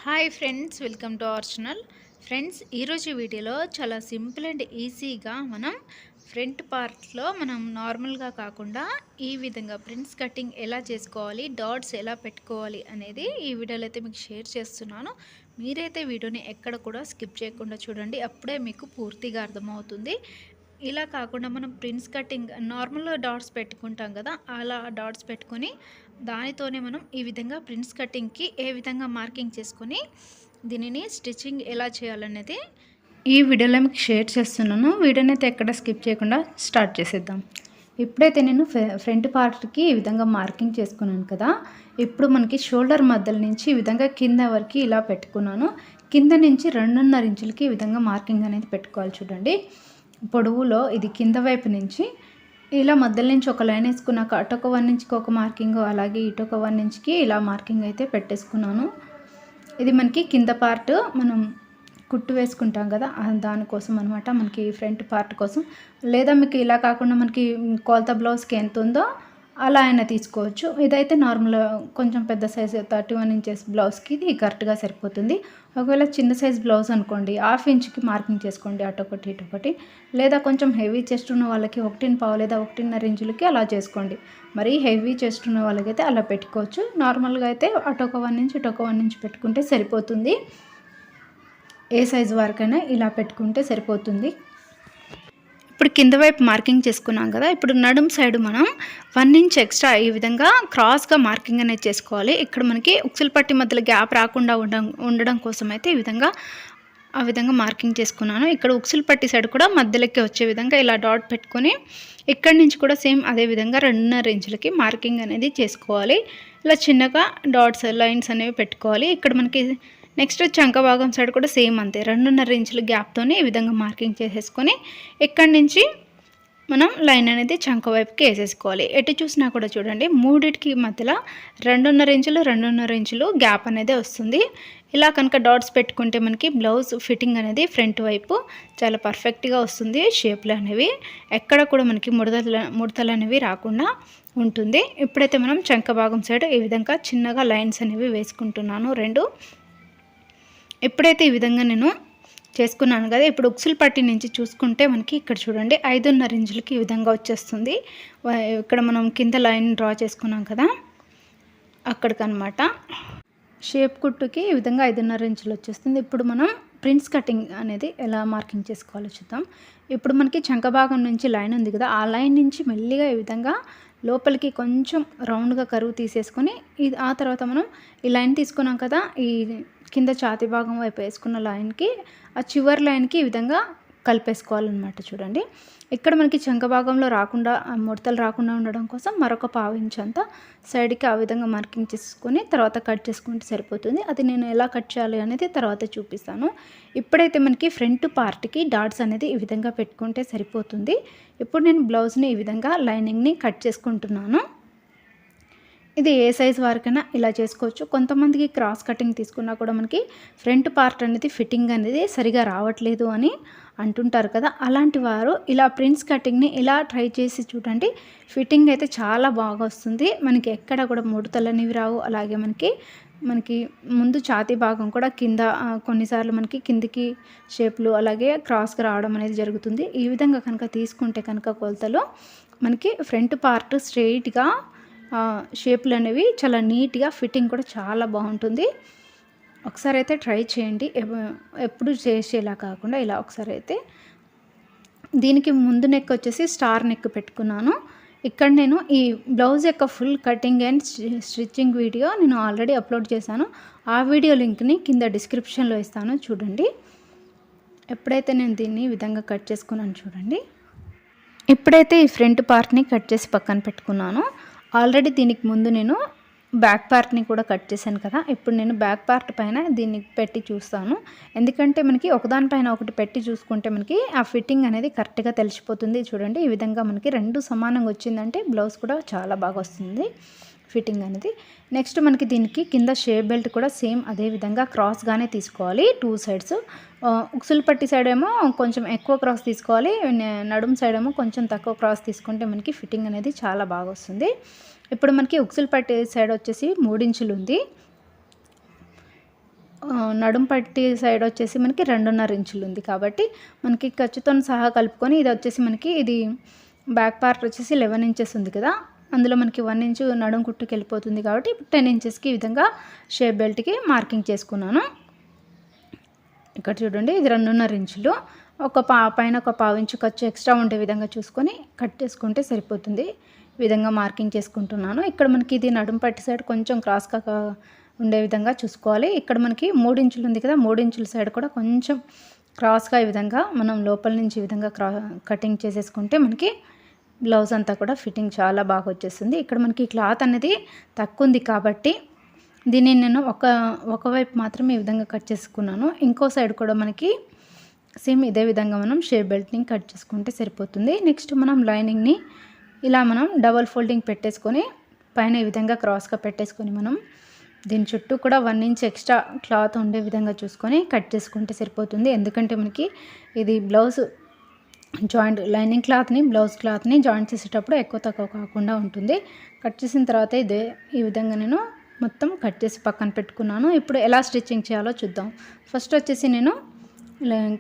Hi friends, welcome to our channel. Friends, ఈరోజు వీడియోలో చాలా సింపుల్ అండ్ ఈజీగా మనం ఫ్రంట్ పార్ట్లో మనం నార్మల్గా కాకుండా ఈ విధంగా ప్రిన్స్ కటింగ్ ఎలా చేసుకోవాలి, డాట్స్ ఎలా పెట్టుకోవాలి అనేది ఈ వీడియోలో అయితే మీకు షేర్ చేస్తున్నాను. మీరైతే వీడియోని ఎక్కడ కూడా స్కిప్ చేయకుండా చూడండి, అప్పుడే మీకు పూర్తిగా అర్థమవుతుంది. ఇలా కాకుండా మనం ప్రిన్స్ కటింగ్ నార్మల్గా డాట్స్ పెట్టుకుంటాం కదా, అలా డాట్స్ పెట్టుకొని దానితోనే మనం ఈ విధంగా ప్రిన్స్ కటింగ్కి ఏ విధంగా మార్కింగ్ చేసుకొని దీనిని స్టిచ్చింగ్ ఎలా చేయాలనేది ఈ వీడియోలో మీకు షేర్ చేస్తున్నాను. వీడియోని అయితే ఎక్కడ స్కిప్ చేయకుండా స్టార్ట్ చేసేద్దాం. ఇప్పుడైతే నేను ఫ్రంట్ పార్ట్కి ఈ విధంగా మార్కింగ్ చేసుకున్నాను కదా, ఇప్పుడు మనకి షోల్డర్ మధ్యల నుంచి ఈ విధంగా కింద వరకు ఇలా పెట్టుకున్నాను. కింద నుంచి 2.5 ఇంచులకి ఈ విధంగా మార్కింగ్ అనేది పెట్టుకోవాలి. చూడండి, పొడవులో ఇది కింద వైపు నుంచి ఇలా మధ్యలో నుంచి ఒక లైన్ వేసుకున్నాక అటొక 1 ఇంచ్కి ఒక మార్కింగ్, అలాగే ఇటొక 1 ఇంచ్కి ఇలా మార్కింగ్ అయితే పెట్టేసుకున్నాను. ఇది మనకి కింద పార్ట్ మనం కుట్టు వేసుకుంటాం కదా, దానికోసం అనమాట, మనకి ఫ్రంట్ పార్ట్ కోసం. లేదా మీకు ఇలా కాకుండా మనకి కొలత బ్లౌజ్కి ఎంత ఉందో అలా అయినా తీసుకోవచ్చు. ఇదైతే నార్మల్ కొంచెం పెద్ద సైజు 31 ఇంచెస్ బ్లౌజ్కి ఇది కరెక్ట్గా సరిపోతుంది. ఒకవేళ చిన్న సైజ్ బ్లౌజ్ అనుకోండి, 1/2 ఇంచుకి మార్కింగ్ చేసుకోండి, అటొకటి ఇటొకటి. లేదా కొంచెం హెవీ చెస్ట్ ఉన్న వాళ్ళకి 1.5 లేదా 1.5 ఇంచులకి అలా చేసుకోండి. మరీ హెవీ చెస్ట్ ఉన్న వాళ్ళకైతే అలా పెట్టుకోవచ్చు. నార్మల్గా అయితే అటొక 1 ఇంచ్ ఇటొక 1 ఇంచ్ పెట్టుకుంటే సరిపోతుంది. ఏ సైజు వరకైనా ఇలా పెట్టుకుంటే సరిపోతుంది. ఇప్పుడు కింద వైపు మార్కింగ్ చేసుకున్నాం కదా, ఇప్పుడు నడుం సైడ్ మనం 1 ఇంచ్ ఎక్స్ట్రా ఈ విధంగా క్రాస్గా మార్కింగ్ అనేది చేసుకోవాలి. ఇక్కడ మనకి ఉక్సుల పట్టి మధ్యలో గ్యాప్ రాకుండా ఉండడం కోసం అయితే ఆ విధంగా మార్కింగ్ చేసుకున్నాను. ఇక్కడ ఉక్సుల పట్టి సైడ్ కూడా మధ్యలోకి వచ్చే విధంగా ఇలా డాట్ పెట్టుకొని ఇక్కడి నుంచి కూడా సేమ్ అదే విధంగా 2.5 ఇంచులకి మార్కింగ్ అనేది చేసుకోవాలి. ఇలా చిన్నగా డాట్స్ లైన్స్ అనేవి పెట్టుకోవాలి. ఇక్కడ మనకి నెక్స్ట్ చంక భాగం సైడ్ కూడా సేమ్ అంతే, 2.5 ఇంచుల గ్యాప్తోనే ఈ విధంగా మార్కింగ్ చేసేసుకొని ఇక్కడి నుంచి మనం లైన్ అనేది చంక వైపుకి వేసేసుకోవాలి. ఎటు చూసినా కూడా చూడండి, మూడిటికి మధ్యలో 2.5 ఇంచులు గ్యాప్ అనేది వస్తుంది. ఇలా కనుక డాట్స్ పెట్టుకుంటే మనకి బ్లౌజ్ ఫిట్టింగ్ అనేది ఫ్రంట్ వైపు చాలా పర్ఫెక్ట్గా వస్తుంది. షేప్లు అనేవి ఎక్కడ కూడా మనకి ముడతలు అనేవి రాకుండా ఉంటుంది. ఇప్పుడైతే మనం చంక భాగం సైడ్ ఈ విధంగా చిన్నగా లైన్స్ అనేవి వేసుకుంటున్నాను 2. ఎప్పుడైతే ఈ విధంగా నేను చేసుకున్నాను కదా, ఇప్పుడు ఉక్సుల పట్టి నుంచి చూసుకుంటే మనకి ఇక్కడ చూడండి 5.5 ఇంచులకి ఈ విధంగా వచ్చేస్తుంది. ఇక్కడ మనం కింద లైన్ డ్రా చేసుకున్నాం కదా, అక్కడికనమాట. షేప్ కుట్టుకి ఈ విధంగా 5.5 ఇంచులు వచ్చేస్తుంది. ఇప్పుడు మనం ప్రిన్స్ కటింగ్ అనేది ఎలా మార్కింగ్ చేసుకోవాలో చూద్దాం. ఇప్పుడు మనకి చంక భాగం నుంచి లైన్ ఉంది కదా, ఆ లైన్ నుంచి మెల్లిగా ఈ విధంగా లోపలికి కొంచెం రౌండ్గా కరువు తీసేసుకొని ఆ తర్వాత మనం ఈ లైన్ తీసుకున్నాం కదా, ఈ కింద ఛాతీ భాగం వైపు వేసుకున్న లైన్కి ఆ చివరి లైన్కి ఈ విధంగా కలిపేసుకోవాలన్నమాట. చూడండి, ఇక్కడ మనకి చంక భాగంలో రాకుండా ముడతలు రాకుండా ఉండడం కోసం మరొక 1/2 ఇంచ్ అంతా సైడ్కి ఆ విధంగా మార్కింగ్ చేసుకొని తర్వాత కట్ చేసుకుంటే సరిపోతుంది. అది నేను ఎలా కట్ చేయాలి అనేది తర్వాత చూపిస్తాను. ఇప్పుడైతే మనకి ఫ్రంట్ పార్ట్కి డాట్స్ అనేది ఈ విధంగా పెట్టుకుంటే సరిపోతుంది. ఇప్పుడు నేను బ్లౌజ్ని ఈ విధంగా లైనింగ్ని కట్ చేసుకుంటున్నాను. ఇది ఏ సైజ్ వరకైనా ఇలా చేసుకోవచ్చు. కొంతమందికి క్రాస్ కటింగ్ తీసుకున్నా కూడా మనకి ఫ్రంట్ పార్ట్ అనేది ఫిట్టింగ్ అనేది సరిగా రావట్లేదు అని అంటుంటారు కదా, అలాంటి వారు ఇలా ప్రిన్స్ కటింగ్ని ఇలా ట్రై చేసి చూడండి. ఫిట్టింగ్ అయితే చాలా బాగా వస్తుంది. మనకి ఎక్కడ కూడా ముడతలు అనేవి రావు. అలాగే మనకి ముందు ఛాతీ భాగం కూడా కింద కొన్నిసార్లు మనకి కిందికి షేప్లు అలాగే క్రాస్గా రావడం అనేది జరుగుతుంది. ఈ విధంగా కనుక తీసుకుంటే కనుక కొలతలు మనకి ఫ్రంట్ పార్ట్ స్ట్రెయిట్గా షేప్లు అనేవి చాలా నీట్గా, ఫిట్టింగ్ కూడా చాలా బాగుంటుంది. ఒకసారి అయితే ట్రై చేయండి. ఎప్పుడు చేసేలా కాకుండా ఇలా ఒకసారి అయితే. దీనికి ముందు నెక్ వచ్చేసి స్టార్ నెక్ పెట్టుకున్నాను. ఇక్కడ నేను ఈ బ్లౌజ్ యొక్క full cutting and stitching video నేను ఆల్రెడీ అప్లోడ్ చేశాను. ఆ వీడియో లింక్ని కింద డిస్క్రిప్షన్లో ఇస్తాను, చూడండి. ఎప్పుడైతే నేను దీన్ని ఈ విధంగా కట్ చేసుకున్నాను చూడండి. ఇప్పుడైతే ఈ ఫ్రంట్ పార్ట్ని కట్ చేసి పక్కన పెట్టుకున్నాను. ఆల్రెడీ దీనికి ముందు నేను బ్యాక్ పార్ట్ని కూడా కట్ చేశాను కదా, ఇప్పుడు నేను బ్యాక్ పార్ట్ పైన దీన్ని పెట్టి చూస్తాను. ఎందుకంటే మనకి ఒకదానిపైన ఒకటి పెట్టి చూసుకుంటే మనకి ఆ ఫిట్టింగ్ అనేది కరెక్ట్గా తెలిసిపోతుంది. చూడండి, ఈ విధంగా మనకి 2 సమానంగా వచ్చిందంటే బ్లౌజ్ కూడా చాలా బాగా వస్తుంది ఫిట్టింగ్ అనేది. నెక్స్ట్ మనకి దీనికి కింద షేప్ బెల్ట్ కూడా సేమ్ అదే విధంగా క్రాస్గానే తీసుకోవాలి 2 సైడ్స్. ఉక్సుల పట్టి సైడ్ ఏమో కొంచెం ఎక్కువ క్రాస్ తీసుకోవాలి, నడుము సైడ్ ఏమో కొంచెం తక్కువ క్రాస్ తీసుకుంటే మనకి ఫిట్టింగ్ అనేది చాలా బాగా వస్తుంది. ఇప్పుడు మనకి ఉక్సుల పట్టి సైడ్ వచ్చేసి 3 ఇంచులు ఉంది. నడుం పట్టి సైడ్ వచ్చేసి మనకి 2.5 ఇంచులు ఉంది కాబట్టి మనకి ఖర్చుతో సహా కలుపుకొని ఇది వచ్చేసి మనకి ఇది బ్యాక్ పార్ట్ వచ్చేసి 11 ఇంచెస్ ఉంది కదా, అందులో మనకి 1 ఇంచు నడుం కుట్టుకి వెళ్ళిపోతుంది కాబట్టి 10 ఇంచెస్కి ఈ విధంగా షేప్ బెల్ట్కి మార్కింగ్ చేసుకున్నాను. ఇక్కడ చూడండి ఇది 2.5 ఇంచులు. పైన ఒక 1/2 ఇంచు ఖర్చు ఎక్స్ట్రా ఉండే విధంగా చూసుకొని కట్ చేసుకుంటే సరిపోతుంది. ఈ విధంగా మార్కింగ్ చేసుకుంటున్నాను. ఇక్కడ మనకి ఇది నడుం పట్టి సైడ్ కొంచెం క్రాస్గా ఉండే విధంగా చూసుకోవాలి. ఇక్కడ మనకి 3 ఇంచులు ఉంది కదా, 3 ఇంచుల సైడ్ కూడా కొంచెం క్రాస్గా ఈ విధంగా మనం లోపల నుంచి ఈ విధంగా కటింగ్ చేసేసుకుంటే మనకి బ్లౌజ్ అంతా కూడా ఫిట్టింగ్ చాలా బాగా వచ్చేస్తుంది. ఇక్కడ మనకి క్లాత్ అనేది తక్కువ ఉంది కాబట్టి దీన్ని నేను ఒకవైపు మాత్రమే ఈ విధంగా కట్ చేసుకున్నాను. ఇంకో సైడ్ కూడా మనకి సేమ్ ఇదే విధంగా మనం షేప్ బెల్ట్ని కట్ చేసుకుంటే సరిపోతుంది. నెక్స్ట్ మనం లైనింగ్ని ఇలా మనం డబల్ ఫోల్డింగ్ పెట్టేసుకొని పైన ఈ విధంగా క్రాస్గా పెట్టేసుకొని మనం దీని చుట్టూ కూడా 1 ఇంచ్ ఎక్స్ట్రా క్లాత్ ఉండే విధంగా చూసుకొని కట్ చేసుకుంటే సరిపోతుంది. ఎందుకంటే మనకి ఇది బ్లౌజ్ జాయింట్ లైనింగ్ క్లాత్ని బ్లౌజ్ క్లాత్ని జాయింట్ చేసేటప్పుడు ఎక్కువ తక్కువ కాకుండా ఉంటుంది. కట్ చేసిన తర్వాత ఈ విధంగా నేను మొత్తం కట్ చేసి పక్కన పెట్టుకున్నాను. ఇప్పుడు ఎలా స్టిచ్చింగ్ చేయాలో చూద్దాం. ఫస్ట్ వచ్చేసి నేను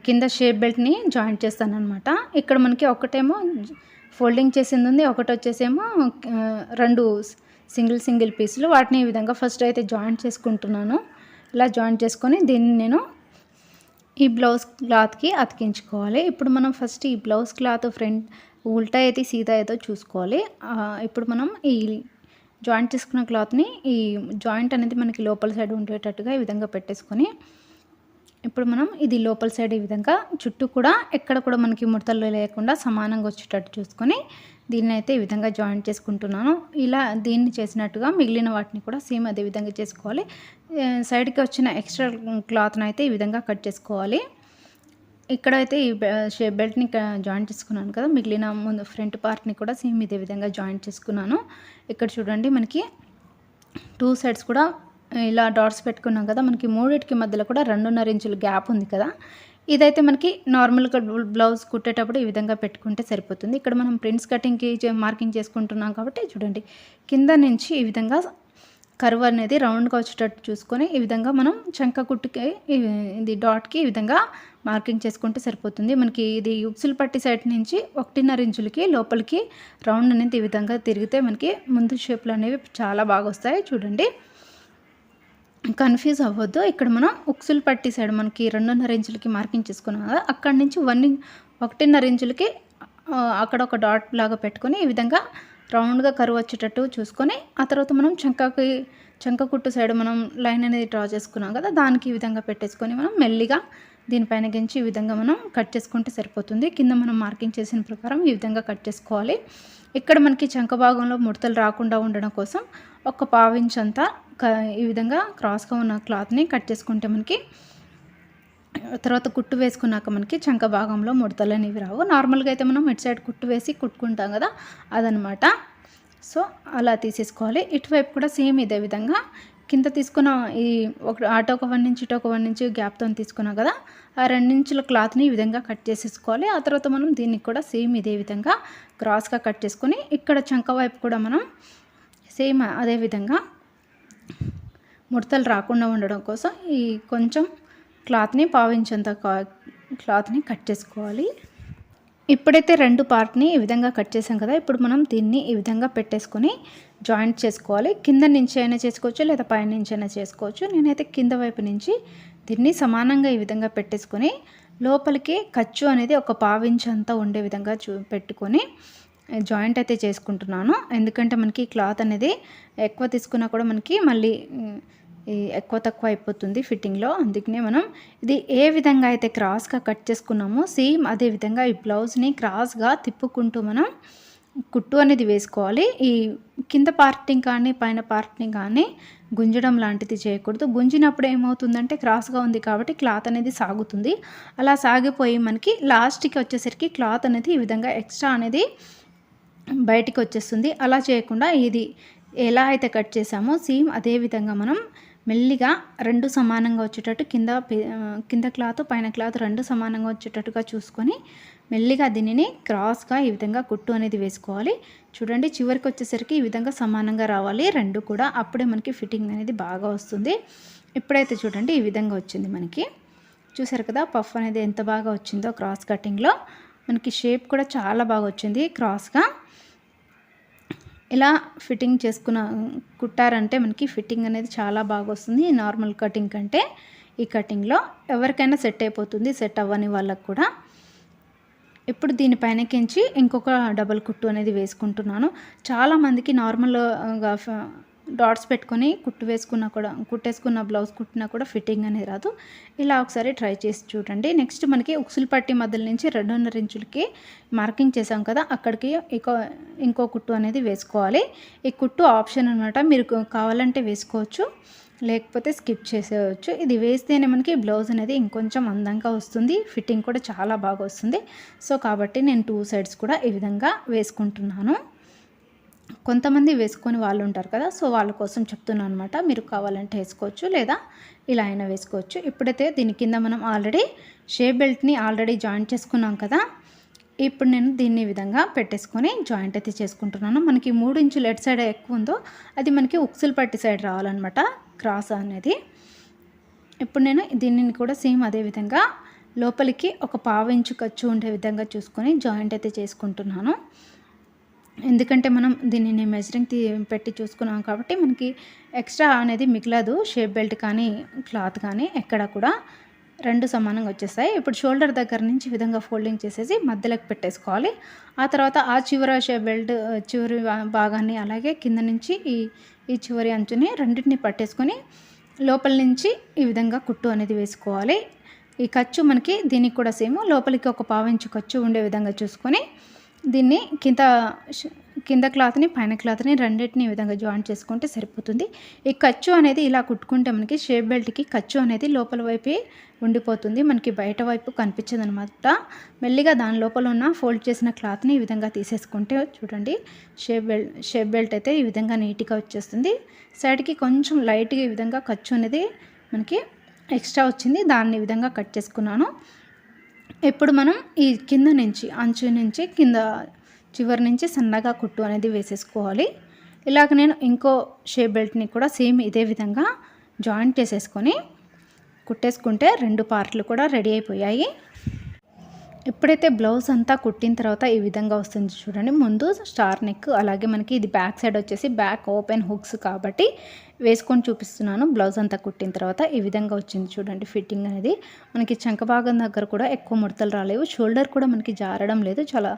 కింద షేప్ బెల్ట్ని జాయింట్ చేస్తాను అనమాట. ఇక్కడ మనకి ఒకటేమో ఫోల్డింగ్ చేసింది ఉంది, ఒకటి వచ్చేసేమో 2 సింగిల్ పీసులు, వాటిని ఈ విధంగా ఫస్ట్ అయితే జాయింట్ చేసుకుంటున్నాను. ఇలా జాయింట్ చేసుకొని దీన్ని నేను ఈ బ్లౌజ్ క్లాత్కి అతికించుకోవాలి. ఇప్పుడు మనం ఫస్ట్ ఈ బ్లౌజ్ క్లాత్ ఫ్రంట్ ఉల్టా అయితే సీదా ఏదో చూసుకోవాలి. ఇప్పుడు మనం ఈ జాయింట్ చేసుకున్న క్లాత్ని ఈ జాయింట్ అనేది మనకి లోపల సైడ్ ఉండేటట్టుగా ఈ విధంగా పెట్టేసుకొని ఇప్పుడు మనం ఇది లోపల సైడ్ ఈ విధంగా చుట్టూ కూడా ఎక్కడ కూడా మనకి ముడతలు లేకుండా సమానంగా వచ్చేటట్టు చూసుకొని దీన్ని అయితే ఈ విధంగా జాయింట్ చేసుకుంటున్నాను. ఇలా దీన్ని చేసినట్టుగా మిగిలిన వాటిని కూడా సేమ్ అదే విధంగా చేసుకోవాలి. సైడ్కి వచ్చిన ఎక్స్ట్రా క్లాత్ని అయితే ఈ విధంగా కట్ చేసుకోవాలి. ఇక్కడైతే ఈ షేప్ బెల్ట్ని జాయింట్ చేసుకున్నాను కదా, మిగిలిన ముందు ఫ్రంట్ పార్ట్ని కూడా సేమ్ ఇదే విధంగా జాయింట్ చేసుకున్నాను. ఇక్కడ చూడండి మనకి 2 సైడ్స్ కూడా ఇలా డాట్స్ పెట్టుకున్నాం కదా, మనకి మూడింటికి మధ్యలో కూడా 2.5 ఇంచుల గ్యాప్ ఉంది కదా. ఇదైతే మనకి నార్మల్గా బ్లౌజ్ కుట్టేటప్పుడు ఈ విధంగా పెట్టుకుంటే సరిపోతుంది. ఇక్కడ మనం ప్రింట్స్ కటింగ్కి మార్కింగ్ చేసుకుంటున్నాం కాబట్టి చూడండి కింద నుంచి ఈ విధంగా కర్వ్ అనేది రౌండ్గా వచ్చేటట్టు చూసుకొని ఈ విధంగా మనం చంక కుట్టుకి ఇది డాట్కి ఈ విధంగా మార్కింగ్ చేసుకుంటే సరిపోతుంది. మనకి ఇది ఉక్సులు పట్టి సైడ్ నుంచి 1.5 ఇంచులకి లోపలికి రౌండ్ అనేది ఈ విధంగా తిరిగితే మనకి ముందు షేప్లు అనేవి చాలా బాగా వస్తాయి. చూడండి కన్ఫ్యూజ్ అవ్వద్దు. ఇక్కడ మనం ఉక్సులు పట్టి సైడ్ మనకి 2.5 ఇంచులకి మార్కింగ్ చేసుకున్నాం కదా, అక్కడి నుంచి 1.5 ఇంచులకి అక్కడ ఒక డాట్ లాగా పెట్టుకొని ఈ విధంగా రౌండ్గా కరువు వచ్చేటట్టు చూసుకొని ఆ తర్వాత మనం చంక కుట్టు సైడ్ మనం లైన్ అనేది డ్రా చేసుకున్నాం కదా, దానికి ఈ విధంగా పెట్టేసుకొని మనం మెల్లిగా దీనిపైన గించి ఈ విధంగా మనం కట్ చేసుకుంటే సరిపోతుంది. కింద మనం మార్కింగ్ చేసిన ప్రకారం ఈ విధంగా కట్ చేసుకోవాలి. ఇక్కడ మనకి చంక భాగంలో ముడతలు రాకుండా ఉండడం కోసం ఒక 1/2 ఇంచ్ అంతా ఈ విధంగా క్రాస్గా ఉన్న క్లాత్ని కట్ చేసుకుంటే మనకి తర్వాత కుట్టు వేసుకున్నాక మనకి చంక భాగంలో ముడతలు అనేవి రావు. నార్మల్గా అయితే మనం ఇటు సైడ్ కుట్టు వేసి కుట్టుకుంటాం కదా, అదనమాట. సో అలా తీసేసుకోవాలి. ఇటువైపు కూడా సేమ్ ఇదే విధంగా కింద తీసుకున్న ఈ అటు ఒక 1 ఇంచ్ ఇటు ఒక 1 ఇంచ్ గ్యాప్తో తీసుకున్నాం కదా, ఆ 2 ఇంచుల క్లాత్ని ఈ విధంగా కట్ చేసేసుకోవాలి. ఆ తర్వాత మనం దీనికి కూడా సేమ్ ఇదే విధంగా క్రాస్గా కట్ చేసుకొని ఇక్కడ చంక వైపు కూడా మనం సేమ్ అదే విధంగా ముడతలు రాకుండా ఉండడం కోసం ఈ కొంచెం క్లాత్ని 1/2 ఇంచ్ అంత క్లాత్ని కట్ చేసుకోవాలి. ఇప్పుడైతే 2 పార్ట్ని ఈ విధంగా కట్ చేసాం కదా, ఇప్పుడు మనం దీన్ని ఈ విధంగా పెట్టేసుకొని జాయింట్ చేసుకోవాలి. కింద నుంచి అయినా చేసుకోవచ్చు లేదా పైన నుంచి అయినా చేసుకోవచ్చు. నేనైతే కింద వైపు నుంచి దీన్ని సమానంగా ఈ విధంగా పెట్టేసుకొని లోపలికి ఖర్చు అనేది ఒక 1/2 ఇంచ్ అంతా ఉండే విధంగా పెట్టుకొని జాయింట్ అయితే చేసుకుంటున్నాను. ఎందుకంటే మనకి క్లాత్ అనేది ఎక్కువ తీసుకున్నా కూడా మనకి మళ్ళీ ఎక్కువ తక్కువ అయిపోతుంది ఫిట్టింగ్లో. అందుకనే మనం ఇది ఏ విధంగా అయితే క్రాస్గా కట్ చేసుకున్నామో సేమ్ అదే విధంగా ఈ బ్లౌజ్ని క్రాస్గా తిప్పుకుంటూ మనం కుట్టు అనేది వేసుకోవాలి. ఈ కింద పార్ట్ని కానీ పైన పార్ట్ని కానీ గుంజడం లాంటిది చేయకూడదు. గుంజినప్పుడు ఏమవుతుందంటే క్రాస్గా ఉంది కాబట్టి క్లాత్ అనేది సాగుతుంది. అలా సాగిపోయి మనకి లాస్ట్కి వచ్చేసరికి క్లాత్ అనేది ఈ విధంగా ఎక్స్ట్రా అనేది బయటికి వచ్చేస్తుంది. అలా చేయకుండా ఇది ఎలా అయితే కట్ చేసామో సేమ్ అదే విధంగా మనం మెల్లిగా 2 సమానంగా వచ్చేటట్టు కింద క్లాత్ పైన క్లాత్ 2 సమానంగా వచ్చేటట్టుగా చూసుకొని మెల్లిగా దీనిని క్రాస్గా ఈ విధంగా కుట్టు అనేది వేసుకోవాలి. చూడండి చివరికి వచ్చేసరికి ఈ విధంగా సమానంగా రావాలి 2 కూడా, అప్పుడే మనకి ఫిట్టింగ్ అనేది బాగా వస్తుంది. ఇప్పుడైతే చూడండి ఈ విధంగా వచ్చింది మనకి. చూసారు కదా పఫ్ అనేది ఎంత బాగా వచ్చిందో క్రాస్ కటింగ్లో. మనకి షేప్ కూడా చాలా బాగా వచ్చింది క్రాస్గా. ఇలా ఫిట్టింగ్ కుట్టారంటే మనకి ఫిట్టింగ్ అనేది చాలా బాగా వస్తుంది నార్మల్ కటింగ్ కంటే. ఈ కటింగ్లో ఎవరికైనా సెట్ అయిపోతుంది, సెట్ అవ్వని వాళ్ళకు కూడా. ఇప్పుడు దీనిపైనకించి ఇంకొక డబల్ కుట్టు అనేది వేసుకుంటున్నాను. చాలామందికి నార్మల్గా డాట్స్ పెట్టుకొని కుట్టేసుకున్న బ్లౌజ్ కుట్టినా కూడా ఫిట్టింగ్ అనేది రాదు. ఇలా ఒకసారి ట్రై చేసి చూడండి. నెక్స్ట్ మనకి ఉక్సులు పట్టి మధ్యల నుంచి 2.5 ఇంచులకి మార్కింగ్ చేసాం కదా, అక్కడికి ఇంకో కుట్టు అనేది వేసుకోవాలి. ఈ కుట్టు ఆప్షన్ అనమాట, మీరు కావాలంటే వేసుకోవచ్చు, లేకపోతే స్కిప్ చేసేయచ్చు. ఇది వేస్తేనే మనకి బ్లౌజ్ అనేది ఇంకొంచెం అందంగా వస్తుంది, ఫిట్టింగ్ కూడా చాలా బాగా వస్తుంది. సో కాబట్టి నేను 2 సైడ్స్ కూడా ఈ విధంగా వేసుకుంటున్నాను. కొంతమంది వేసుకొని వాళ్ళు ఉంటారు కదా, సో వాళ్ళ కోసం చెప్తున్నాను అనమాట. మీరు కావాలంటే వేసుకోవచ్చు, లేదా ఇలా అయినా వేసుకోవచ్చు. ఇప్పుడైతే దీని కింద మనం ఆల్రెడీ షేప్ బెల్ట్ని ఆల్రెడీ జాయింట్ చేసుకున్నాం కదా, ఇప్పుడు నేను దీన్ని విధంగా పెట్టేసుకొని జాయింట్ అయితే చేసుకుంటున్నాను. మనకి 3 ఇంచులు ఎటు సైడ్ ఎక్కువ ఉందో అది మనకి ఉక్సులు పట్టి సైడ్ రావాలన్నమాట క్రాస్ అనేది. ఇప్పుడు నేను దీనిని కూడా సేమ్ అదే విధంగా లోపలికి ఒక 1/2 ఇంచు ఖర్చు ఉండే విధంగా చూసుకొని జాయింట్ అయితే చేసుకుంటున్నాను. ఎందుకంటే మనం దీనిని మెజరింగ్ పెట్టి చూసుకున్నాం కాబట్టి మనకి ఎక్స్ట్రా అనేది మిగలదు. షేప్ బెల్ట్ కానీ క్లాత్ కానీ ఎక్కడ కూడా 2 సమానంగా వచ్చేస్తాయి. ఇప్పుడు షోల్డర్ దగ్గర నుంచి ఈ విధంగా ఫోల్డింగ్ చేసేసి మధ్యలోకి పెట్టేసుకోవాలి. ఆ తర్వాత ఆ చివర షేప్ బెల్ట్ చివరి భాగాన్ని అలాగే కింద నుంచి ఈ చివరి అంచుని రెండింటిని పట్టేసుకొని లోపల నుంచి ఈ విధంగా కుట్టు అనేది వేసుకోవాలి. ఈ ఖర్చు మనకి దీనికి కూడా సేమ్ లోపలికి ఒక 1/2 ఇంచు ఖర్చు ఉండే విధంగా చూసుకొని దీన్ని కింద క్లాత్ని పైన క్లాత్ని రెండింటిని ఈ విధంగా జాయింట్ చేసుకుంటే సరిపోతుంది. ఈ ఖర్చు అనేది ఇలా కుట్టుకుంటే మనకి షేప్ బెల్ట్కి ఖర్చు అనేది లోపల వైపే ఉండిపోతుంది, మనకి బయట వైపు కనిపించదు అనమాట. మెల్లిగా దాని లోపల ఉన్న ఫోల్డ్ చేసిన క్లాత్ని ఈ విధంగా తీసేసుకుంటే చూడండి షేప్ బెల్ట్ అయితే ఈ విధంగా నీట్గా వచ్చేస్తుంది. సైడ్కి కొంచెం లైట్గా ఈ విధంగా ఖర్చు అనేది మనకి ఎక్స్ట్రా వచ్చింది, దాన్ని ఈ విధంగా కట్ చేసుకున్నాను. ఇప్పుడు మనం ఈ కింద నుంచి అంచు నుంచి కింద చివరి నుంచి సన్నగా కుట్టు అనేది వేసేసుకోవాలి. ఇలాగ నేను ఇంకో షేప్ బెల్ట్ని కూడా సేమ్ ఇదే విధంగా జాయింట్ చేసేసుకొని కుట్టేసుకుంటే 2 పార్ట్లు కూడా రెడీ అయిపోయాయి. ఎప్పుడైతే బ్లౌజ్ అంతా కుట్టిన తర్వాత ఈ విధంగా వస్తుంది చూడండి. ముందు స్టార్ నెక్, అలాగే మనకి ఇది బ్యాక్ సైడ్ వచ్చేసి బ్యాక్ ఓపెన్ హుక్స్ కాబట్టి వేసుకొని చూపిస్తున్నాను. బ్లౌజ్ అంతా కుట్టిన తర్వాత ఈ విధంగా వచ్చింది చూడండి. ఫిట్టింగ్ అనేది మనకి చంక భాగం దగ్గర కూడా ఎక్కువ ముడతలు రాలేవు, షోల్డర్ కూడా మనకి జారడం లేదు, చాలా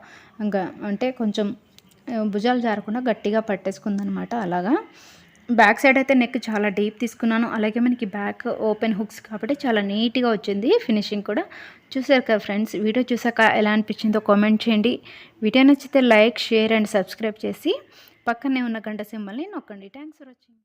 అంటే కొంచెం భుజాలు జారకుండా గట్టిగా పట్టేసుకుందనమాట. అలాగా బ్యాక్ సైడ్ అయితే నెక్ చాలా డీప్ తీసుకున్నాను, అలాగే మనకి బ్యాక్ ఓపెన్ హుక్స్ కాబట్టి చాలా నీట్గా వచ్చింది ఫినిషింగ్ కూడా. చూసారు కదా ఫ్రెండ్స్, వీడియో చూసాక ఎలా అనిపించిందో కామెంట్ చేయండి. వీడియో నచ్చితే లైక్, షేర్ అండ్ సబ్స్క్రైబ్ చేసి పక్కనే ఉన్న గంట సింబల్ని నొక్కండి. Thanks for watching.